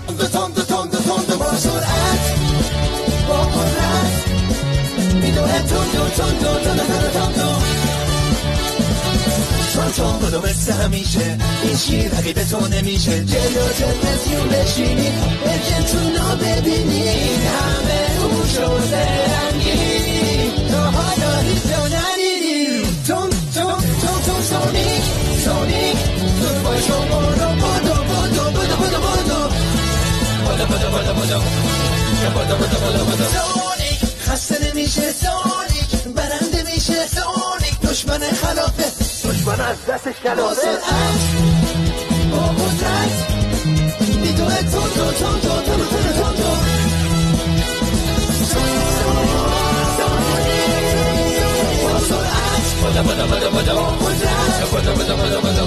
تند با سرعت با قدرت میدونه تون بدو مثل همیشه این شیر رقیب تو نمیشه جلو تلویزیون بشینی ارجنتونو ببینی همه خوش و زرنگی تو حالا هیچ رو ندیدی تون سونیک فوتبال شما رو بدو سونیک خسته نمیشه سونیک برنده میشه سونیک دشمن خلافه دشمن از دستش کلافه با سرعت با قدرت میدونه تون با سرعت با قدرت